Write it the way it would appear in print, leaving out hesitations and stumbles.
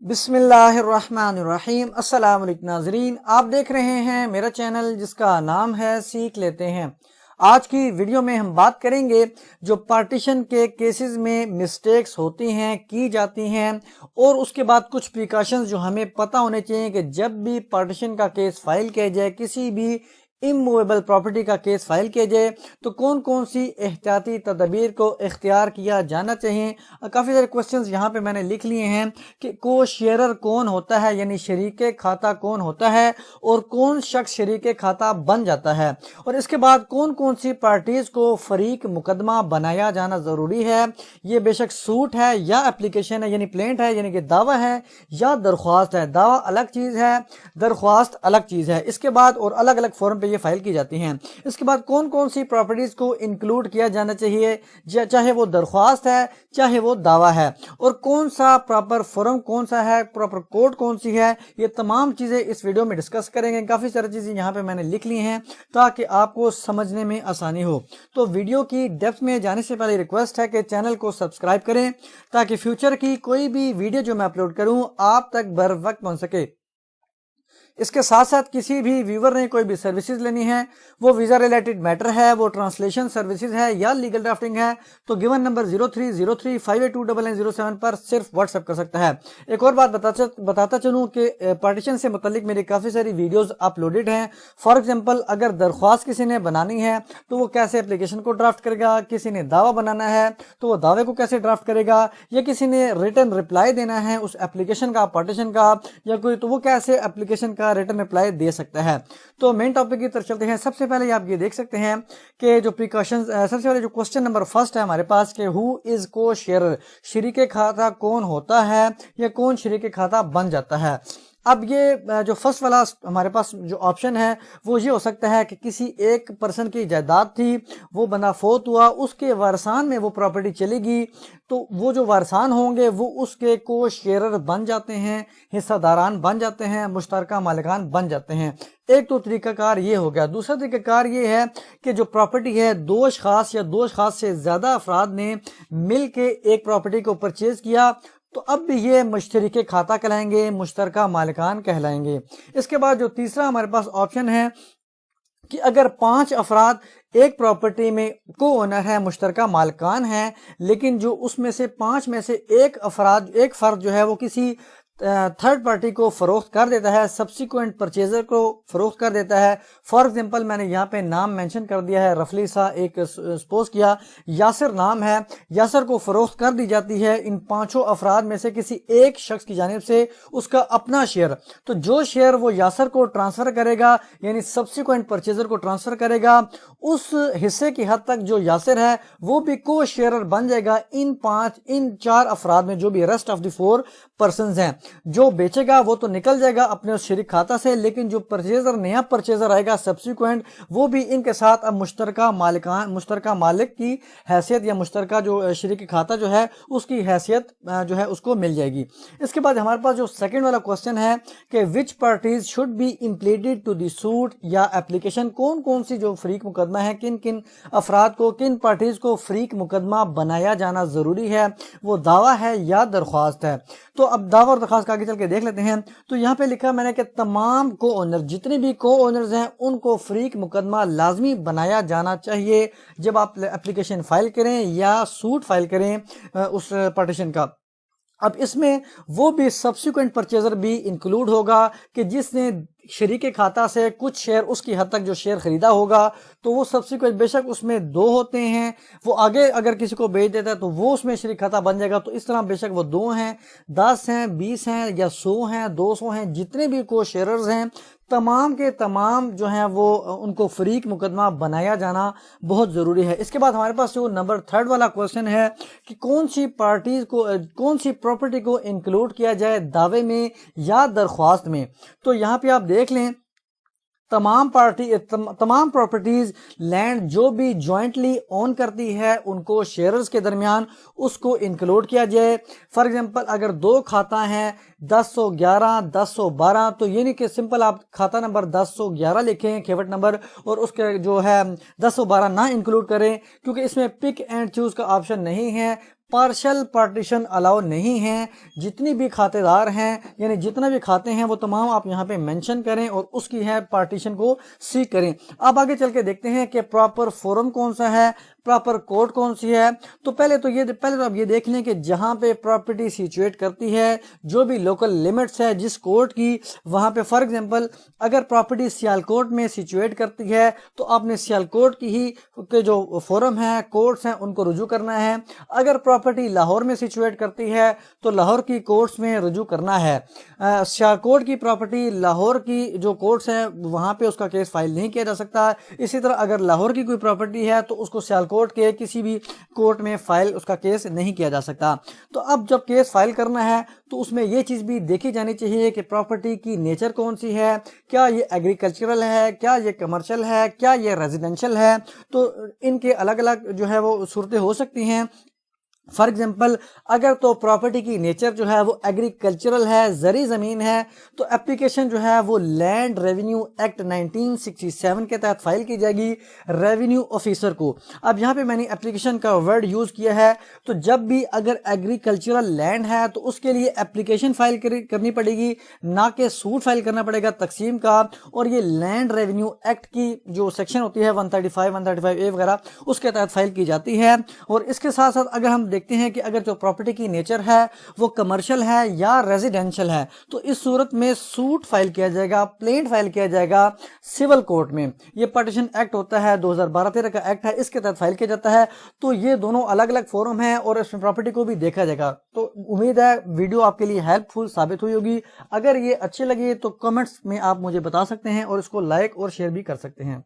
بسم اللہ الرحمن الرحیم۔ السلام علیکم ناظرین، آپ دیکھ رہے ہیں میرا چینل جس کا نام ہے سیکھ لیتے ہیں۔ آج کی ویڈیو میں ہم بات کریں گے جو پارٹیشن کے کیسز میں مسٹیکس ہوتی ہیں، کی جاتی ہیں، اور اس کے بعد کچھ پریکاشنز جو ہمیں پتہ ہونے چاہیے کہ جب بھی پارٹیشن کا کیس فائل کیا جائے، کسی بھی اموویبل پراپرٹی کا کیس فائل کیا جائے تو کون کون سی احتیاطی تدابیر کو اختیار کیا جانا چاہیے۔ کافی سارے کوسچنز یہاں پہ میں نے لکھ لیے ہیں کہ کو شیئرر کون ہوتا ہے، یعنی شریک کھاتہ کون ہوتا ہے، اور کون شخص شریک کھاتہ بن جاتا ہے، اور اس کے بعد کون کون سی پارٹیز کو فریق مقدمہ بنایا جانا ضروری ہے۔ یہ بے شک سوٹ ہے یا اپلیکیشن ہے، یعنی پلینٹ ہے، یعنی کہ دعویٰ ہے یا درخواست ہے۔ دعویٰ الگ چیز ہے، درخواست الگ چیز ہے۔ اس کے بعد اور الگ الگ فورم پہ یہ فائل کی جاتی ہیں۔ اس کے بعد کون کون سی پراپرٹیز کو انکلوڈ کیا جانا چاہیے، چاہے وہ درخواست ہے چاہے وہ دعویٰ ہے، اور کون سا پراپر فورم کون سا ہے، پراپر کوڈ کون سی ہے، یہ تمام چیزیں اس ویڈیو میں ڈسکس کریں گے۔ کافی ساری چیزیں یہاں پہ میں نے لکھ لی ہیں تاکہ آپ کو سمجھنے میں آسانی ہو۔ تو ویڈیو کی ڈیپتھ میں جانے سے پہلے ریکویسٹ ہے کہ چینل کو سبسکرائب کریں تاکہ فیوچر کی کوئی بھی ویڈیو جو میں اپلوڈ کروں آپ تک بر وقت پہنچ سکے۔ اس کے ساتھ ساتھ کسی بھی ویور نے کوئی بھی سروسز لینی ہے، وہ ویزا ریلیٹڈ میٹر ہے، وہ ٹرانسلیشن سروسز ہے یا لیگل ڈرافٹنگ ہے، تو گیون نمبر 030358299907 پر صرف واٹس ایپ کر سکتا ہے۔ ایک اور بات بتاتا چلوں کہ پارٹیشن سے متعلق میری کافی ساری ویڈیوز اپلوڈڈ ہیں۔ فار ایگزامپل اگر درخواست کسی نے بنانی ہے تو وہ کیسے اپلیکیشن کو ڈرافٹ کرے گا، کسی نے دعویٰ بنانا ہے تو وہ دعوے کو کیسے ڈرافٹ کرے گا، یا کسی نے ریٹن رپلائی دینا ہے اس اپلیکیشن کا، پارٹیشن کا یا کوئی، تو وہ کیسے اپلیکیشن کا ریٹن رپلائی دے سکتا ہے۔ تو مین ٹاپک کی طرف چلتے ہیں۔ سب سے پہلے آپ یہ دیکھ سکتے ہیں کہ جو پریکاشنز، سب سے پہلے جو کوسچن نمبر فرسٹ ہے ہمارے پاس کہ ہو از کو شیئرر، شریک کھاتہ کون ہوتا ہے یا کون شریک کھاتہ بن جاتا ہے۔ اب یہ جو فرسٹ والا ہمارے پاس جو آپشن ہے وہ یہ ہو سکتا ہے کہ کسی ایک پرسن کی جائیداد تھی، وہ بندہ فوت ہوا، اس کے وارثان میں وہ پراپرٹی چلے گی، تو وہ جو وارثان ہوں گے وہ اس کے کو شیئرر بن جاتے ہیں، حصہ داران بن جاتے ہیں، مشترکہ مالکان بن جاتے ہیں۔ ایک تو طریقہ کار یہ ہو گیا۔ دوسرا طریقہ کار یہ ہے کہ جو پراپرٹی ہے دو اشخاص یا دو اشخاص سے زیادہ افراد نے مل کے ایک پراپرٹی کو پرچیز کیا، تو اب بھی یہ مشترک کھاتہ کہلائیں گے، مشترکہ مالکان کہلائیں گے۔ اس کے بعد جو تیسرا ہمارے پاس آپشن ہے کہ اگر 5 افراد ایک پراپرٹی میں کو اونر ہے، مشترکہ مالکان ہیں، لیکن جو اس میں سے 5 میں سے ایک فرد جو ہے وہ کسی تھرڈ پارٹی کو فروخت کر دیتا ہے، سبسیکوینٹ پرچیزر کو فروخت کر دیتا ہے۔ فار ایگزامپل میں نے یہاں پہ نام مینشن کر دیا ہے، رفلی سا ایک سپوز کیا، یاسر نام ہے، یاسر کو فروخت کر دی جاتی ہے ان 5 افراد میں سے کسی ایک شخص کی جانب سے اس کا اپنا شیئر، تو جو شیئر وہ یاسر کو ٹرانسفر کرے گا، یعنی سبسیکوینٹ پرچیزر کو ٹرانسفر کرے گا، اس حصے کی حد تک جو یاسر ہے وہ بھی کو شیئرر بن جائے گا ان 4 افراد میں، جو بھی ریسٹ آف دی 4 پرسنز ہیں۔ جو بیچے گا وہ تو نکل جائے گا اپنے اس شریک کھاتہ سے، لیکن جو پرچیزر، نیا پرچیزر آئے گا سبسیکوینٹ، وہ بھی ان کے ساتھ اب مشترکہ مالک کی حیثیت یا مشترکہ جو شریک کھاتہ جو ہے اس کی حیثیت جو ہے اس کو مل جائے گی۔ اس کے بعد ہمارے پاس جو سیکنڈ والا کوسچن ہے کہ which parties should be impleaded to the suit یا اپلیکیشن، کون کون سی جو فریق مقدمہ ہے، کن کن افراد کو، کن پارٹیز کو فریق مقدمہ بنایا جانا ضروری ہے، وہ دعویٰ ہے یا درخواست ہے۔ تو اب دعویٰ اور درخواست کا آگے چل کے دیکھ لیتے ہیں۔ تو یہاں پہ لکھا میں نے کہ تمام کو اونر، جتنے بھی کو اونرز ہیں ان کو فریق مقدمہ لازمی بنایا جانا چاہیے جب آپ اپلیکیشن فائل کریں یا سوٹ فائل کریں اس پارٹیشن کا۔ اب اس میں وہ بھی سبسیکوینٹ پرچیزر بھی انکلوڈ ہوگا کہ جس نے شریک کھاتہ سے کچھ شیئر، اس کی حد تک جو شیئر خریدا ہوگا، تو وہ سبسیکوینٹ، بے شک اس میں 2 ہوتے ہیں، وہ آگے اگر کسی کو بیچ دیتا ہے تو وہ اس میں شریک کھاتہ بن جائے گا، تو اس طرح بے شک وہ 2 ہیں، 10 ہیں، 20 ہیں یا 100 ہیں، 200 ہیں، جتنے بھی کو شیئررز ہیں تمام کے تمام جو ہیں وہ ان کو فریق مقدمہ بنایا جانا بہت ضروری ہے۔ اس کے بعد ہمارے پاس جو نمبر 3 والا کوسچن ہے کہ کون سی پراپرٹی کو انکلوڈ کیا جائے دعوے میں یا درخواست میں۔ تو یہاں پہ آپ دیکھ لیں تمام پراپرٹیز لینڈ جو بھی جوائنٹلی اون کرتی ہے ان کو شیئرز کے درمیان اس کو انکلوڈ کیا جائے۔ فار ایگزامپل اگر 2 کھاتہ ہیں 1011 1012، تو یعنی کہ سمپل آپ کھاتہ نمبر 1011 لکھیں کھیوٹ نمبر، اور اس کے جو ہے 1012 نہ انکلوڈ کریں، کیونکہ اس میں پک اینڈ چوز کا آپشن نہیں ہے۔ پارشل پارٹیشن الاؤ نہیں ہیں. جتنی بھی کھاتے دار ہیں یعنی جتنا بھی کھاتے ہیں وہ تمام آپ یہاں پہ مینشن کریں اور اس کی ہے پارٹیشن کو سیک کریں. اب آگے چل کے دیکھتے ہیں کہ پراپر فورم کون سا ہے, پراپر کورٹ کون سی ہے. تو پہلے تو آپ یہ دیکھ لیں کہ جہاں پہ پراپرٹی سیچویٹ کرتی ہے, جو بھی لوکل لیمٹس ہے جس کورٹ کی, وہاں پہ فار ایگزامپل اگر پراپرٹی سیالکوٹ میں سیچویٹ کرتی ہے تو آپ نے سیالکوٹ کی ہی کے جو فورم ہے, کورٹس ہیں, ان کو رجوع کرنا ہے. اگر پراپرٹی لاہور میں سیچویٹ کرتی ہے تو لاہور کی کورٹس میں رجوع کرنا ہے. سیالکوٹ کی پراپرٹی لاہور کی جو کورٹس ہیں وہاں پہ اس کا کیس فائل نہیں کیا جا سکتا. اسی طرح اگر لاہور کی کوئی پراپرٹی ہے تو اس کو سیالکوٹ کے کسی بھی کورٹ میں فائل اس کا کیس نہیں کیا جا سکتا. تو اب جب کیس فائل کرنا ہے تو اس میں یہ چیز بھی دیکھی جانی چاہیے کہ پراپرٹی کی نیچر کون سی ہے, کیا یہ ایگریکلچرل ہے, کیا یہ کمرشل ہے, کیا یہ ریزیڈینشل ہے. تو ان کے الگ الگ جو ہے وہ صورتیں ہو سکتی ہیں. فار ایگزامپل اگر تو پراپرٹی کی نیچر جو ہے وہ ایگریکلچرل ہے, زرعی زمین ہے, تو اپلیکیشن جو ہے وہ لینڈ ریونیو ایکٹ 1967 کے تحت فائل کی جائے گی ریونیو آفیسر کو. اب یہاں پہ میں نے اپلیکیشن کا ورڈ یوز کیا ہے, تو جب بھی اگر ایگریکلچرل لینڈ ہے تو اس کے لیے اپلیکیشن فائل کرنی پڑے گی, نہ کہ سوٹ فائل کرنا پڑے گا تقسیم کا. اور یہ لینڈ ریونیو ایکٹ کی جو سیکشن ہوتی ہے 135 135A وغیرہ اس کے تحت فائل کی جاتی ہے. اور اس کے ساتھ ساتھ اگر ہم دیکھتے ہیں کہ اگر جو پراپرٹی کی نیچر ہے وہ کمرشل ہے یا ریزیڈینشل ہے تو اس صورت میں سوٹ فائل کیا جائے گا, پلینٹ فائل کیا جائے گا سول کورٹ میں. یہ پارٹیشن ایکٹ ہوتا ہے 2012-13 کا ایکٹ ہے, اس کے تحت فائل کیا جاتا ہے. تو یہ دونوں الگ الگ فورم ہیں اور اس میں پراپرٹی کو بھی دیکھا جائے گا. تو امید ہے ویڈیو آپ کے لیے ہیلپ فل ثابت ہوئی ہوگی. اگر یہ اچھی لگی تو کمنٹس میں آپ مجھے بتا سکتے ہیں اور اس کو لائک اور شیئر بھی کر سکتے ہیں.